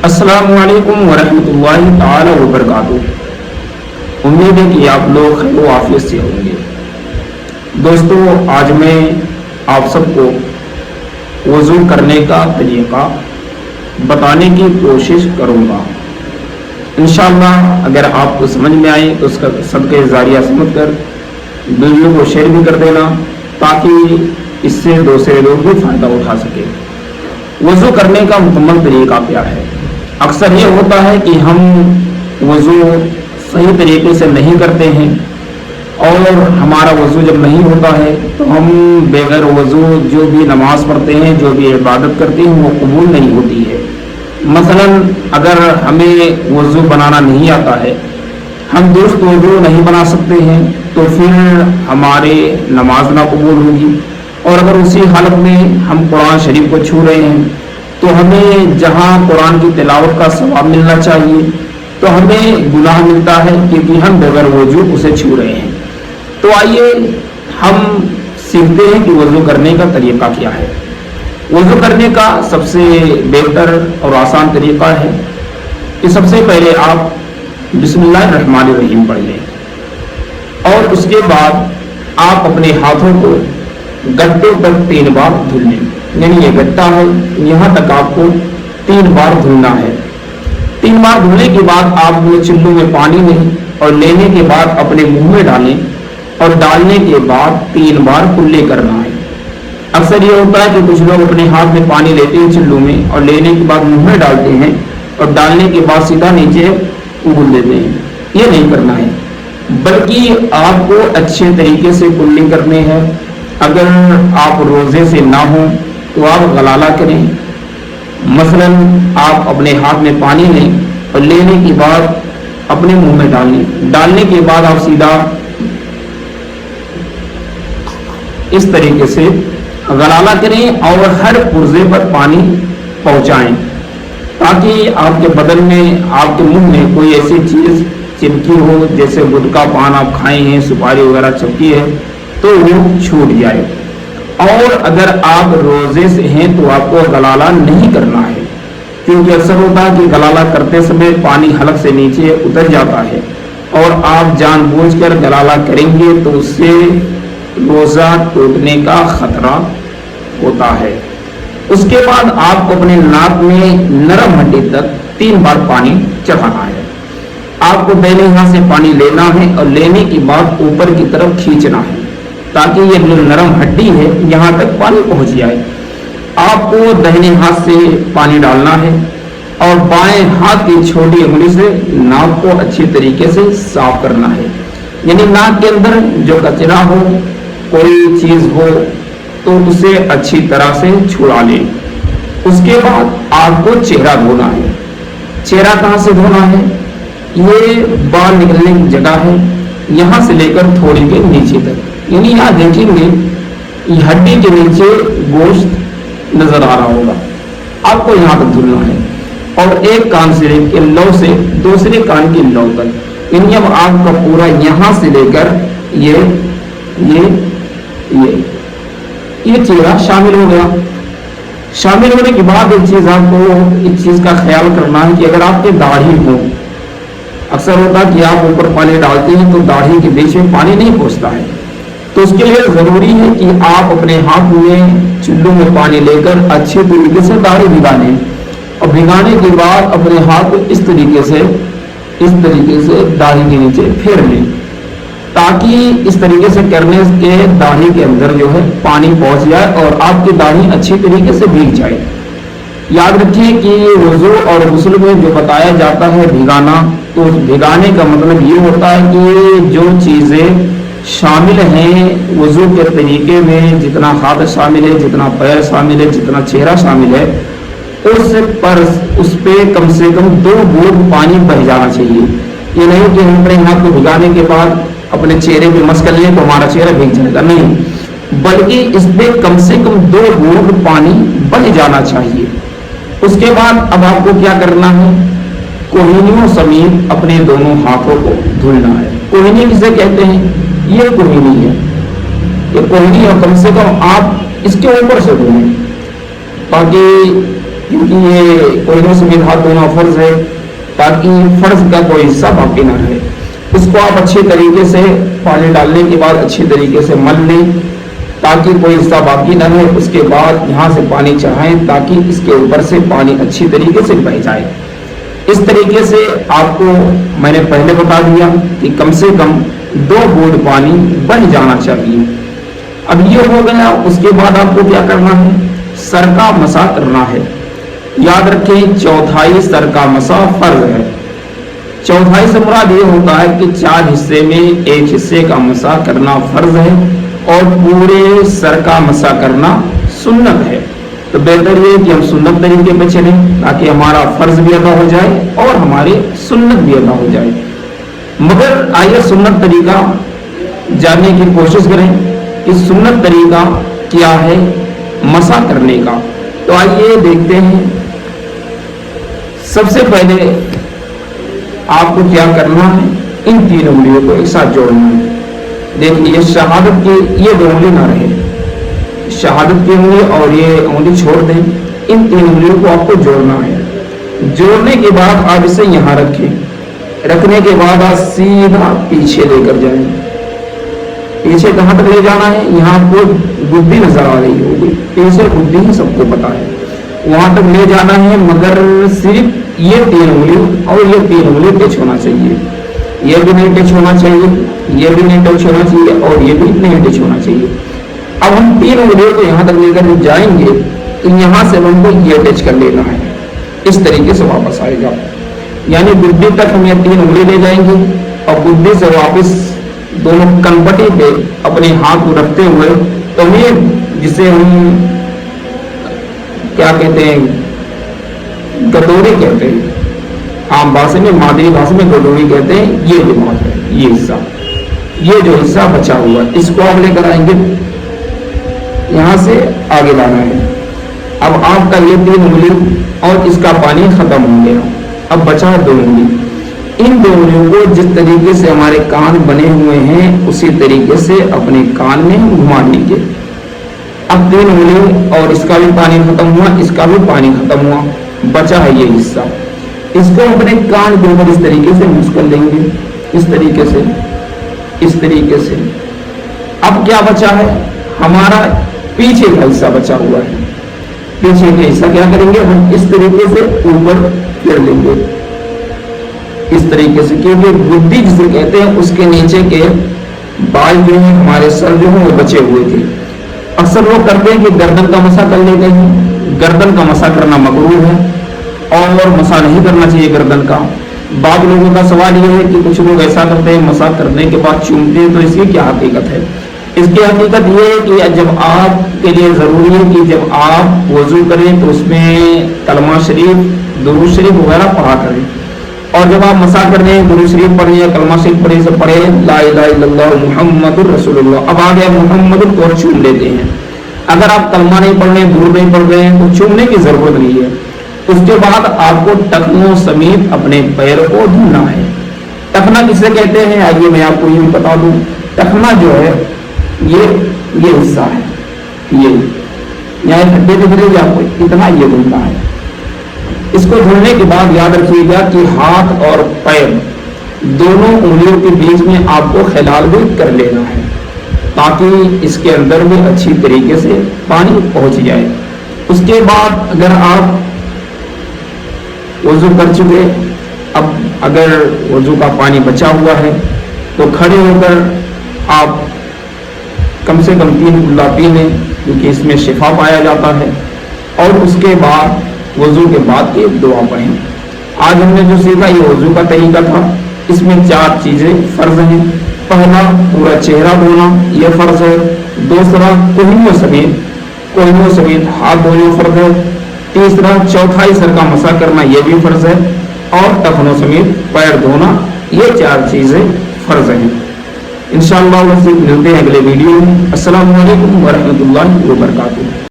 السلام علیکم ورحمۃ اللہ تعالی وبرکاتہ۔ امید ہے کہ آپ لوگ خیر و عافیت سے ہوں گے۔ دوستو، آج میں آپ سب کو وضو کرنے کا طریقہ بتانے کی کوشش کروں گا۔ انشاءاللہ اگر آپ کو سمجھ میں آئے تو اس کا صدقہ جاریہ سمجھ کر ویڈیو کو شیئر بھی کر دینا، تاکہ اس سے دوسرے لوگ بھی فائدہ اٹھا سکیں۔ وضو کرنے کا مکمل طریقہ کیا ہے؟ اکثر یہ ہوتا ہے کہ ہم وضو صحیح طریقے سے نہیں کرتے ہیں، اور ہمارا وضو جب نہیں ہوتا ہے تو ہم بغیر وضو جو بھی نماز پڑھتے ہیں، جو بھی عبادت کرتے ہیں، وہ قبول نہیں ہوتی ہے۔ مثلا اگر ہمیں وضو بنانا نہیں آتا ہے، ہم درست وضو نہیں بنا سکتے ہیں، تو پھر ہمارے نماز نہ قبول ہوگی۔ اور اگر اسی حالت میں ہم قرآن شریف کو چھو رہے ہیں تو ہمیں جہاں قرآن کی تلاوت کا ثواب ملنا چاہیے تو ہمیں گناہ ملتا ہے، کیونکہ ہم بغیر وضو اسے چھو رہے ہیں۔ تو آئیے ہم سیکھتے ہیں کہ وضو کرنے کا طریقہ کیا ہے۔ وضو کرنے کا سب سے بہتر اور آسان طریقہ ہے کہ سب سے پہلے آپ بسم اللہ الرحمن الرحیم پڑھ لیں، اور اس کے بعد آپ اپنے ہاتھوں کو گٹوں تک 3 بار دھل لیں۔ یعنی یہ گٹا ہے، یہاں تک آپ کو 3 بار دھلنا ہے۔ 3 بار دھلنے کے بعد آپ چلو میں پانی لیں، اور لینے کے بعد اپنے منہ میں ڈالیں، اور ڈالنے کے بعد 3 بار کلے کرنا ہے۔ اکثر یہ ہوتا ہے کہ کچھ لوگ اپنے ہاتھ میں پانی لیتے ہیں چلو میں، اور لینے کے بعد منہ میں ڈالتے ہیں، اور ڈالنے کے بعد سیدھا نیچے اگل دیتے ہیں۔ یہ نہیں کرنا ہے، بلکہ آپ کو اچھے طریقے سے کلی کرنے ہیں۔ اگر آپ روزے سے نہ ہوں تو آپ غلالہ کریں۔ مثلا آپ اپنے ہاتھ میں پانی لیں، اور لینے کے بعد اپنے منہ میں ڈالیں، ڈالنے کے بعد آپ سیدھا اس طریقے سے غلالہ کریں، اور ہر پرزے پر پانی پہنچائیں، تاکہ آپ کے بدن میں، آپ کے منہ میں کوئی ایسی چیز چپکی ہو، جیسے گٹکا پان آپ کھائے ہیں، سپاری وغیرہ چپکی ہے، تو وہ چھوٹ جائے۔ اور اگر آپ روزے سے ہیں تو آپ کو غلالہ نہیں کرنا ہے، کیونکہ اکثر ہوتا ہے کہ غلالہ کرتے سمے پانی حلق سے نیچے اتر جاتا ہے، اور آپ جان بوجھ کر غلالہ کریں گے تو اس سے روزہ ٹوٹنے کا خطرہ ہوتا ہے۔ اس کے بعد آپ کو اپنے ناک میں نرم ہڈی تک 3 بار پانی چڑھانا ہے۔ آپ کو دائیں ہاتھ سے پانی لینا ہے، اور لینے کے بعد اوپر کی طرف کھینچنا ہے، تاکہ یہ جو نرم ہڈی ہے یہاں تک پانی پہنچ جائے۔ آپ کو داہنے ہاتھ سے پانی ڈالنا ہے، اور بائیں ہاتھ کی چھوٹی انگلی سے ناک کو اچھی طریقے سے صاف کرنا ہے۔ یعنی ناک کے اندر جو کچرا ہو، کوئی چیز ہو، تو اسے اچھی طرح سے چھڑا لیں۔ اس کے بعد آپ کو چہرہ دھونا ہے۔ چہرہ کہاں سے دھونا ہے؟ یہ بال نکلنے کی جگہ ہے، یہاں سے لے کر تھوڑی کے نیچے تک۔ یعنی یہاں دیکھیں گے یہ ہڈی کے نیچے گوشت نظر آ رہا ہوگا، آپ کو یہاں تک دھلنا ہے، اور ایک کان سے کے لو سے دوسرے کان کی لو تک۔ یعنی اب آپ کا پورا یہاں سے لے کر یہ چہرہ شامل ہو گیا۔ شامل ہونے کے بعد ایک چیز آپ کو اس چیز کا خیال کرنا ہے کہ اگر آپ کے داڑھی ہو، اکثر ہوتا ہے کہ آپ اوپر پانی ڈالتے ہیں تو داڑھی کے بیچ میں پانی نہیں پہنچتا ہے، تو اس کے لیے ضروری ہے کہ آپ اپنے ہاتھ میں چلو میں پانی لے کر اچھی طریقے سے داڑھی بھگا لیں، اور بھگانے کے بعد اپنے ہاتھ کو اس طریقے سے داڑھی کے نیچے پھیر لیں، تاکہ اس طریقے سے کرنے کے داڑھی کے اندر جو ہے پانی پہنچ جائے، اور آپ کی داڑھی اچھی طریقے سے بھیگ جائے۔ یاد رکھیے کہ وضو اور غسل میں جو بتایا جاتا ہے بھگانا، تو بھگانے کا مطلب یہ ہوتا ہے کہ جو چیزیں شامل ہیں وضو کے طریقے میں، جتنا ہاتھ شامل ہے، جتنا پیر شامل ہے، جتنا چہرہ شامل ہے، اس پہ کم سے کم 2 بوند پانی بہ جانا چاہیے۔ یہ نہیں کہ ہم اپنے ہاتھ کو بھگانے کے بعد اپنے چہرے پہ مس کر لیں تو ہمارا چہرہ بھیگ جائے گا، نہیں، بلکہ اس پہ کم سے کم 2 بوند پانی بہ جانا چاہیے۔ اس کے بعد اب آپ کو کیا کرنا ہے؟ کوہنیوں سمیت اپنے دونوں ہاتھوں کو دھلنا ہے۔ کوہنی کسے کہتے ہیں؟ یہ کوہنی ہے، یہ کوہنی، اور کم سے کم آپ اس کے اوپر سے دھلیں، تاکہ کیونکہ یہ کوئنوں سمیت ہاتھ دھونا فرض ہے، تاکہ فرض کا کوئی حصہ باقی نہ رہے۔ اس کو آپ اچھے طریقے سے پانی ڈالنے کے بعد اچھی طریقے سے مل لیں تاکہ کوئی حصہ باقی نہ رہے۔ اس کے بعد یہاں سے پانی چڑھائیں تاکہ اس کے اوپر سے پانی اچھی طریقے سے بہہ جائے۔ اس طریقے سے آپ کو میں نے پہلے بتا دیا کہ کم سے کم 2 بوند پانی بن جانا چاہیے۔ اب یہ ہو گیا، اس کے بعد آپ کو کیا کرنا ہے؟ سر کا مسح کرنا ہے۔ یاد رکھیں 1/4 سر کا مسح فرض ہے۔ 1/4 سے مراد یہ ہوتا ہے کہ 4 حصے میں 1 حصے کا مسح کرنا فرض ہے اور پورے سر کا مسح کرنا سنت ہے۔ تو بہتر یہ کہ ہم سنت طریقے پہ چلیں تاکہ ہمارا فرض بھی ادا ہو جائے اور ہماری سنت بھی ادا ہو جائے۔ مگر آئیے سنت طریقہ جاننے کی کوشش کریں کہ سنت طریقہ کیا ہے مسح کرنے کا۔ تو آئیے دیکھتے ہیں۔ سب سے پہلے آپ کو کیا کرنا ہے؟ ان 3 انگلیوں کو ایک ساتھ جوڑنا ہے۔ دیکھیے شہادت کی یہ 2 انگلی نہ رہے، شہادت کی انگلی اور یہ انگلی چھوڑ دیں۔ ان 3 انگلیوں کو آپ کو جوڑنا ہے۔ جوڑنے کے بعد آپ اسے یہاں رکھیں۔ رکھنے کے بعد آپ سیدھا پیچھے لے کر جائیں۔ پیچھے کہاں تک لے جانا ہے؟ یہاں آپ کو گدی نظر آ رہی ہوگی، پیچھے گدی ہی سب کو پتا ہے، وہاں تک لے جانا ہے۔ مگر صرف یہ 3 انگلی اور یہ 3 انگلی ٹچ ہونا چاہیے، یہ بھی نہیں ٹچ ہونا چاہیے، یہ بھی نہیں ٹچ ہونا چاہیے اور یہ بھی نہیں ٹچ ہونا چاہیے۔ اب ہم 3 انگلیوں کو یہاں تک لے کر جائیں گے تو یہاں سے ہم کو یہ ٹچ کر لینا ہے، اس طریقے سے واپس آئے گا۔ یعنی گدی تک ہم یہ 3 انگلی لے جائیں گے اور گدی سے واپس دونوں کنپٹی پہ اپنے ہاتھ کو رکھتے ہوئے، تو یہ جسے ہم کیا کہتے ہیں؟ گدوری کہتے ہیں، عام بھاشا میں مادری بھاشا میں گدوری کہتے ہیں۔ یہ جو بات ہے، یہ حصہ، یہ جو حصہ بچا ہوا ہے، اس کو آپ لے کر آئیں گے، یہاں سے آگے لانا ہے۔ اب آپ کا یہ 3 انگلی اور اس کا پانی ختم ہو گیا، اب بچا 2 انگلی۔ ان 2 انگلیوں کو جس طریقے سے ہمارے کان بنے ہوئے ہیں اسی طریقے سے اپنے کان میں گھما لیں گے۔ اب 3 انگلی اور اس کا بھی پانی ختم ہوا، اس کا بھی پانی ختم ہوا، بچا ہے یہ حصہ۔ اس کو اپنے کان کے اوپر اس طریقے سے مس کر لیں گے، اس طریقے سے، اس طریقے سے۔ اب کیا بچا ہے؟ ہمارا پیچھے کا حصہ بچا ہوا ہے۔ پیچھے کا حصہ کیا کریں گے؟ ہم اس طریقے سے اوپر پھیر لیں گے، اس طریقے سے، کیونکہ گدی جسے کہتے ہیں اس کے نیچے کے بال جو ہیں ہمارے سر جو ہیں وہ بچے ہوئے تھے۔ اکثر لوگ کرتے ہیں کہ گردن کا مسح کر لیتے ہیں، گردن کا مسح کرنا مکروہ ہے اور مسح نہیں کرنا چاہیے گردن کا۔ بعض لوگوں کا سوال یہ ہے کہ کچھ لوگ ایسا کرتے ہیں مسح کرنے کے بعد چومتے ہیں، تو اس کی کیا حقیقت ہے؟ اس کی حقیقت یہ ہے کہ جب آپ کے لیے ضروری ہے کہ جب آپ وضو کریں تو اس میں کلمہ شریف، درود شریف وغیرہ پڑھا کریں، اور جب آپ مسح کر رہے ہیں درود شریف پڑھیں یا کلمہ شریف پڑھیں سے پڑھیں لا الہ الا اللہ محمد رسول اللہ۔ اب آگے محمد کو چوم لیتے ہیں۔ اگر آپ کلمہ نہیں پڑھ رہے ہیں، درود نہیں پڑھ رہے ہیں تو چومنے کی ضرورت نہیں ہے۔ اس کے بعد آپ کو ٹخنوں سمیت اپنے پیر کو دھونا ہے۔ ٹخنا کسے کہتے ہیں؟ آئیے میں آپ کو یہ بھی بتا دوں۔ ٹخنا جو ہے یہ حصہ ہے، یہ یہاں کھڈے دکھ رہے آپ کو، اتنا یہ دھلتا ہے۔ اس کو دھلنے کے بعد یاد رکھیے گا کہ ہاتھ اور پیر دونوں انگلیوں کے بیچ میں آپ کو خلال بھی کر لینا ہے تاکہ اس کے اندر بھی اچھی طریقے سے پانی پہنچ جائے۔ اس کے بعد اگر آپ وضو کر چکے، اب اگر وضو کا پانی بچا ہوا ہے تو کھڑے ہو کر آپ کم سے کم 3 کلا پی لیں کیونکہ اس میں شفا پایا جاتا ہے، اور اس کے بعد وضو کے بعد کی دعا پڑھیں۔ آج ہم نے جو سیکھا یہ وضو کا طریقہ تھا، اس میں 4 چیزیں فرض ہیں۔ پہلا پورا چہرہ دھونا یہ فرض ہے، دوسرا کوہنیوں سمیت ہاتھ دھونا فرض ہے، تیسرا 1/4 سر کا مسح کرنا یہ بھی فرض ہے، اور ٹخنوں سمیت پیر دھونا، یہ 4 چیزیں فرض ہیں۔ انشاءاللہ ملتے ہیں اگلے ویڈیو میں۔ السلام علیکم ورحمۃ اللہ وبرکاتہ۔